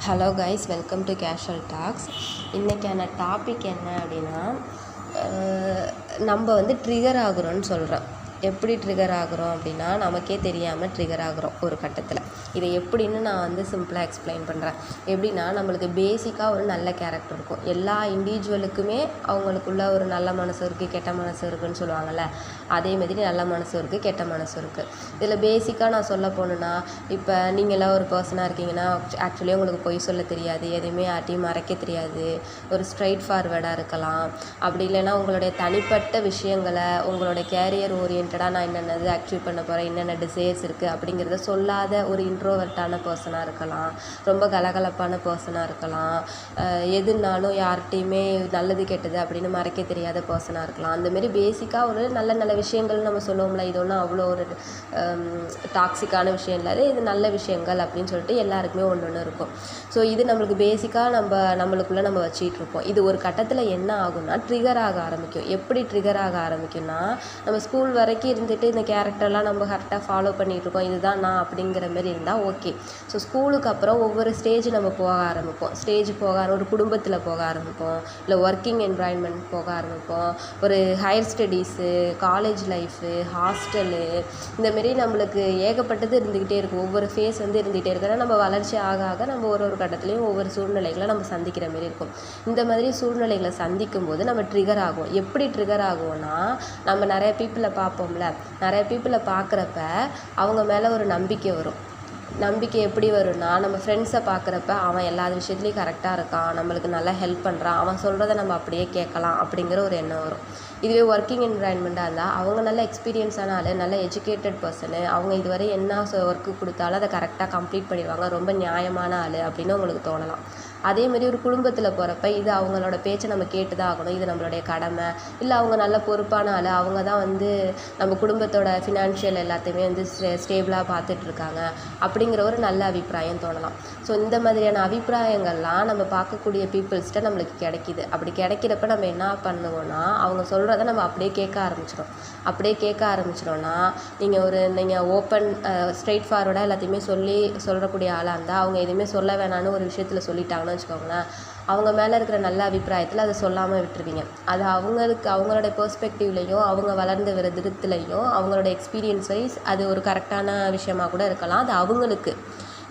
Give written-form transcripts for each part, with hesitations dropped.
Hello guys, welcome to casual talks. இன்றைக்கான topic என்ன அப்படின்னா, நம்ம ட்ரிகர் ஆகுறோன்னு சொல்கிறோம். எப்படி ட்ரிகர் ஆகுறோம் அப்படின்னா, நமக்கே தெரியாமல் ட்ரிகர் ஆகுறோம் ஒரு கட்டத்தில். இதை எப்படின்னு நான் சிம்பிளாக எக்ஸ்பிளைன் பண்ணுறேன். எப்படின்னா, நம்மளுக்கு பேசிக்காக ஒரு நல்ல கேரக்டர் இருக்கும். எல்லா இண்டிவிஜுவலுக்குமே அவங்களுக்குள்ள ஒரு நல்ல மனசு இருக்குது, கெட்ட மனசு இருக்குதுன்னு சொல்லுவாங்கள்ல. அதேமாதிரி நல்ல மனசு இருக்குது, கெட்ட மனசு இருக்குது. இதில் பேசிக்காக நான் சொல்ல போனேன்னா, இப்போ நீங்களாம் ஒரு பர்சனாக இருக்கீங்கன்னா, ஆக்சுவலி உங்களுக்கு பொய் சொல்ல தெரியாது, எதையுமே யார்ட்டையும் மறைக்க தெரியாது, ஒரு ஸ்ட்ரைட் ஃபார்வேர்டாக இருக்கலாம். அப்படி இல்லைன்னா உங்களுடைய தனிப்பட்ட விஷயங்களை, உங்களோட கேரியர் ஓரியன்டாக நான் என்னென்னது அச்சீவ் பண்ண போகிறேன், என்னென்ன டிசைர்ஸ் இருக்குது அப்படிங்கிறத சொல்லாத ஒரு இன்ட்ரோவர்ட்டான பர்சனாக இருக்கலாம், ரொம்ப கலகலப்பான பர்சனாக இருக்கலாம், எதுனாலும் யார்கிட்டையுமே நல்லது கெட்டது அப்படின்னு மறைக்க தெரியாத பர்சனாக இருக்கலாம். அந்தமாரி பேசிக்காக ஒரு நல்ல நல்ல விஷயங்கள் நம்ம சொல்லுவோம்ல, இது ஒன்றும் அவ்வளோ ஒரு டாக்ஸிக்கான விஷயம் இல்லை, இது நல்ல விஷயங்கள் அப்படின்னு சொல்லிட்டு எல்லாருக்குமே ஒன்று ஒன்று இருக்கும். ஸோ இது நம்மளுக்கு பேசிக்காக நம்மளுக்குள்ளே நம்ம வச்சிகிட்டு இருப்போம். இது ஒரு கட்டத்தில் என்ன ஆகும்னா ட்ரிகர் ஆக ஆரம்பிக்கும். எப்படி ட்ரிகர் ஆக ஆரம்பிக்கும்னா, நம்ம ஸ்கூல் வரைக்கும் இருந்துட்டு இந்த கேரக்டர்லாம் நம்ம கரெக்டாக ஃபாலோ பண்ணிகிட்ருக்கோம், இதுதான் நான் அப்படிங்கிற மாதிரி இருந்தால் ஓகே. ஸோ ஸ்கூலுக்கு அப்புறம் ஒவ்வொரு ஸ்டேஜ் நம்ம போக ஆரம்பிப்போம். ஒரு குடும்பத்தில் போக ஆரம்பிப்போம், இல்லை ஒர்க்கிங் என்வாயன்மெண்ட் போக ஆரம்பிப்போம், ஒரு higher studies, college life, hostel, இந்தமாரி நம்மளுக்கு ஏகப்பட்டது இருந்துக்கிட்டே இருக்கும். ஒவ்வொரு ஃபேஸ் இருந்துகிட்டே இருக்கும். ஏன்னா நம்ம வளர்ச்சி ஆக ஆக நம்ம ஒரு கட்டத்துலேயும் ஒவ்வொரு சூழ்நிலைகளை நம்ம சந்திக்கிற மாரி இருக்கும். இந்த மாதிரி சூழ்நிலைகளை சந்திக்கும் போது நம்ம ட்ரிகர் ஆகும். எப்படி ட்ரிகர் ஆகும்னா, நம்ம நிறைய பீப்புளை பார்ப்போம்ல, நிறைய பீப்புளை பார்க்குறப்ப அவங்க மேலே ஒரு நம்பிக்கை வரும். நம்பிக்கை எப்படி வரும்னா, நம்ம ஃப்ரெண்ட்ஸை பார்க்குறப்ப அவன் எல்லா விஷயத்துலையும் கரெக்டாக இருக்கான், நம்மளுக்கு நல்லா ஹெல்ப் பண்ணுறான், அவன் சொல்கிறத நம்ம அப்படியே கேட்கலாம் அப்படிங்கிற ஒரு எண்ணம் வரும். இதுவே ஒர்க்கிங் என்விரான்மெண்ட்டாக இருந்தால் அவங்க நல்ல எக்ஸ்பீரியன்ஸான ஆள், நல்ல எஜுகேட்டட் பர்சனு, அவங்க இதுவரை என்ன ஒர்க்கு கொடுத்தாலும் அதை கரெக்டாக கம்ப்ளீட் பண்ணிடுவாங்க, ரொம்ப நியாயமான ஆள் அப்படின்னு உங்களுக்கு தோணலாம். அதேமாரி ஒரு குடும்பத்தில் போகிறப்ப இது அவங்களோட பேச்சை நம்ம கேட்டு தான் ஆகணும், இது நம்மளுடைய கடமை, இல்லை அவங்க நல்ல பொறுப்பான ஆள், அவங்க தான் நம்ம குடும்பத்தோட ஃபினான்ஷியல் எல்லாத்தையுமே ஸ்டேபிளாக பார்த்துட்ருக்காங்க அப்படிங்கிற ஒரு நல்ல அபிப்பிராயம் தோணலாம். ஸோ இந்த மாதிரியான அபிப்பிராயங்கள்லாம் நம்ம பார்க்கக்கூடிய பீப்புள்ஸ்கிட்ட நம்மளுக்கு கிடைக்கிது. அப்படி கிடைக்கிறப்ப நம்ம என்ன பண்ணுவோன்னா, அவங்க சொல்கிறத நம்ம அப்படியே கேட்க ஆரம்பிச்சிடும். அப்படியே கேட்க ஆரம்பிச்சிடோன்னா, நீங்கள் ஓப்பன் ஸ்ட்ரெயிட் ஃபார்வர்டாக எல்லாத்தையுமே சொல்லக்கூடிய ஆளாக இருந்தால், அவங்க எதுவுமே சொல்ல வேணான்னு ஒரு விஷயத்தில் சொல்லிட்டாங்கன்னு வச்சுக்கோங்களேன், அவங்க மேலே இருக்கிற நல்ல அபிப்பிராயத்தில் அதை சொல்லாமல் விட்டுருவீங்க. அது அவங்களோட பெர்ஸ்பெக்டிவ்லேயும், அவங்க வளர்ந்து வர விதத்துலேயும், அவங்களோட எக்ஸ்பீரியன்ஸ் வைஸ் அது ஒரு கரெக்டான விஷயமாக கூட இருக்கலாம். அது அவங்களுக்கு.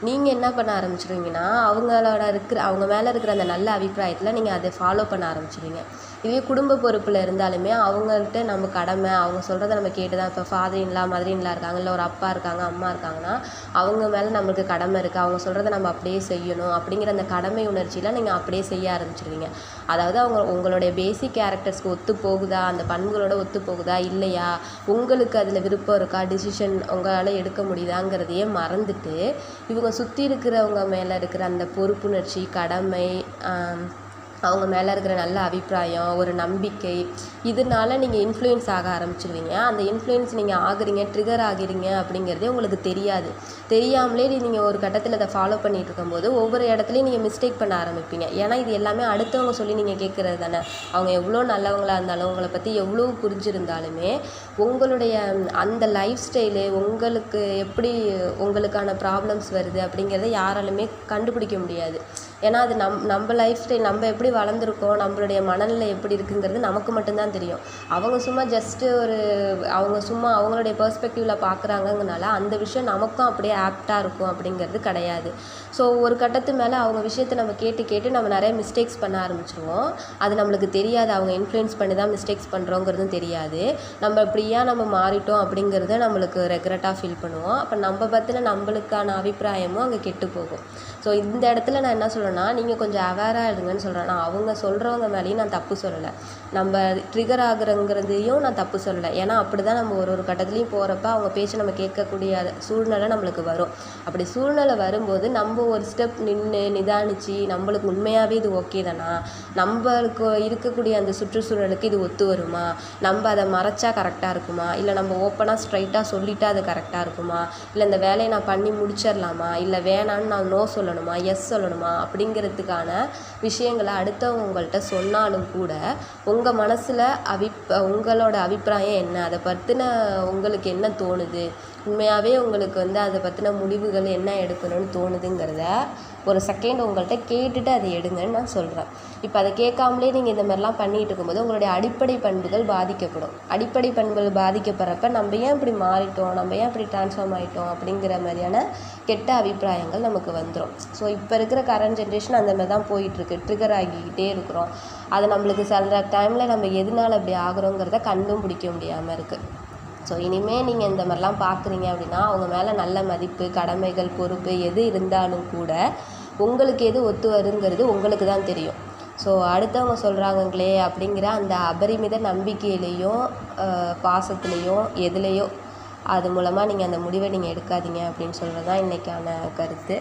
நீங்கள் என்ன பண்ண ஆரம்பிச்சிடுவீங்கன்னா, அவங்க மேலே இருக்கிற அந்த நல்ல அபிப்பிராயத்தில் நீங்கள் அதை ஃபாலோ பண்ண ஆரம்பிச்சிடுவீங்க. இதுவே குடும்ப பொறுப்பில் இருந்தாலுமே அவங்கள்ட்ட நம்ம கடமை, அவங்க சொல்கிறத நம்ம கேட்டு தான். இப்போ மதர்-இன்-லா இருக்காங்க, இல்லை ஒரு அப்பா இருக்காங்க, அம்மா இருக்காங்கன்னா, அவங்க மேலே நம்மளுக்கு கடமை இருக்குது, அவங்க சொல்கிறத நம்ம அப்படியே செய்யணும் அப்படிங்கிற அந்த கடமை உணர்ச்சியில் நீங்கள் அப்படியே செய்ய ஆரம்பிச்சிடுவீங்க. அதாவது உங்களுடைய பேசிக் கேரக்டர்ஸ்க்கு ஒத்து போகுதா, அந்த பண்புகளோட ஒத்து போகுதா இல்லையா, உங்களுக்கு அதில் விருப்பம் இருக்கா, டிசிஷன் உங்களால் எடுக்க முடியுதாங்கிறதையே மறந்துட்டு, இவங்க சுற்றி இருக்கிறவங்க மேலே இருக்கிற அந்த பொறுப்புணர்ச்சி, கடமை, அவங்க மேலே இருக்கிற நல்ல அபிப்பிராயம், ஒரு நம்பிக்கை, இதனால நீங்கள் இன்ஃப்ளூயன்ஸ் ஆக ஆரம்பிச்சிடுவீங்க. அந்த இன்ஃப்ளூயன்ஸ் நீங்கள் ஆகுறீங்க, ட்ரிகர் ஆகிறீங்க அப்படிங்கிறதே உங்களுக்கு தெரியாது. தெரியாமலே நீங்கள் ஒரு கட்டத்தில் அதை ஃபாலோ பண்ணிகிட்டு இருக்கும்போது ஒவ்வொரு இடத்துலையும் நீங்கள் மிஸ்டேக் பண்ண ஆரம்பிப்பீங்க. ஏன்னா இது எல்லாமே அடுத்தவங்க சொல்லி நீங்கள் கேட்குறது தானே. அவங்க எவ்வளோ நல்லவங்களாக இருந்தாலும், உங்களை பற்றி எவ்வளோ புரிஞ்சிருந்தாலுமே, உங்களுடைய அந்த லைஃப் ஸ்டைலு, உங்களுக்கு எப்படி உங்களுக்கான ப்ராப்ளம்ஸ் வருது அப்படிங்கிறத யாராலுமே கண்டுபிடிக்க முடியாது. ஏன்னா அது நம்ம லைஃப் ஸ்டைல், நம்ம எப்படி வளர்ந்துருக்கோம், நம்மளுடைய மனநிலை எப்படி இருக்குங்கிறது நமக்கு மட்டும்தான் தெரியும். அவங்க சும்மா அவங்களுடைய பெர்ஸ்பெக்டிவில் பார்க்குறாங்கங்கனால அந்த விஷயம் நமக்கும் அப்படியே ஆப்டாக இருக்கும் அப்படிங்கிறது கிடையாது. ஸோ ஒரு கட்டத்து மேலே அவங்க விஷயத்தை நம்ம கேட்டு நம்ம நிறைய மிஸ்டேக்ஸ் பண்ண ஆரம்பிச்சிருவோம். அது நம்மளுக்கு தெரியாது, அவங்க இன்ஃப்ளூயன்ஸ் பண்ணி தான் மிஸ்டேக்ஸ் பண்ணுறோங்கிறதும் தெரியாது. நம்ம மாறிட்டோம் அப்படிங்கிறத நம்மளுக்கு ரெக்ரெட்டாக ஃபீல் பண்ணுவோம். அப்போ நம்ம பற்றின நம்மளுக்கான அபிப்பிராயமும் அங்கே கெட்டு போகும். ஸோ இந்த இடத்துல நான் என்ன சொல்கிறேன்னா, நீங்கள் கொஞ்சம் அவேராக இருங்கன்னு சொல்கிறேன். நான் அவங்க சொல்கிறவங்க மேலேயும் நான் தப்பு சொல்லலை, நம்ம ட்ரிகர் ஆகுறங்கிறதையும் நான் தப்பு சொல்லலை. ஏன்னா அப்படி தான் நம்ம ஒரு கட்டத்துலேயும் போகிறப்ப அவங்க பேச்சை நம்ம கேட்கக்கூடிய சூழ்நிலை நம்மளுக்கு வரும். அப்படி சூழ்நிலை வரும்போது நம்ம ஒரு ஸ்டெப் நிதானித்து, நம்மளுக்கு உண்மையாகவே இது ஓகே தானா, நம்மளுக்கு இருக்கக்கூடிய அந்த சுற்றுச்சூழலுக்கு இது ஒத்து வருமா, நம்ம அதை மறைச்சா கரெக்டாக இருக்குமா, இல்லை நம்ம ஓப்பனாக ஸ்ட்ரைட்டாக சொல்லிட்டா அது கரெக்டாக இருக்குமா, இல்லை இந்த வேலையை நான் பண்ணி முடிச்சிடலாமா, இல்லை வேணான்னு நான் நோ சொல்லணுமா, எஸ் சொல்லணுமா அப்படிங்கிறதுக்கான விஷயங்களை அடுத்தவங்கள்ட்ட சொன்னாலும் கூட உங்கள் மனசில் உங்களோட அபிப்பிராயம் என்ன, அதை பற்றின உங்களுக்கு என்ன தோணுது, உண்மையாகவே உங்களுக்கு வந்து அதை பற்றின முடிவுகள் என்ன எடுக்கணும்னு தோணுதுங்கிறத ஒரு செகண்ட் உங்கள்கிட்ட கேட்டுட்டு அதை எடுங்கன்னு நான் சொல்கிறேன். இப்போ அதை கேட்காமலே நீங்கள் இந்த மாதிரிலாம் பண்ணிகிட்டு இருக்கும்போது உங்களுடைய அடிப்படை பண்புகள் பாதிக்கப்படும். அடிப்படை பண்புகள் பாதிக்கப்படுறப்ப நம்ம ஏன் இப்படி மாறிட்டோம், நம்ம ஏன் இப்படி ட்ரான்ஸ்ஃபார்ம் ஆகிட்டோம் அப்படிங்கிற மாதிரியான கெட்ட அபிப்பிராயங்கள் நமக்கு வந்துடும். ஸோ இப்போ இருக்கிற கரண்ட் ஜென்ரேஷன் அந்த மாதிரி தான் போயிட்டுருக்கு. ட்ரிகர் ஆகிக்கிட்டே இருக்கிறோம். அது நம்மளுக்கு சில டைமில் நம்ம எதனால் அப்படி ஆகிறோங்கிறத கண்டும் பிடிக்க முடியாமல் இருக்குது. ஸோ இனிமேல் நீங்கள் இந்த மாதிரிலாம் பார்க்குறீங்க அப்படின்னா அவங்க மேலே நல்ல மதிப்பு, கடமைகள், பொறுப்பு எது இருந்தாலும் கூட உங்களுக்கு எது ஒத்து வருங்கிறது உங்களுக்கு தான் தெரியும். ஸோ அடுத்தவங்க சொல்கிறாங்களே அப்படிங்கிற அந்த அபரிமித நம்பிக்கையிலையும் பாசத்துலேயும் எதுலேயோ அது மூலமாக நீங்கள் அந்த முடிவை நீங்கள் எடுக்காதீங்க அப்படின்னு சொல்கிறது தான் இன்றைக்கான கருத்து.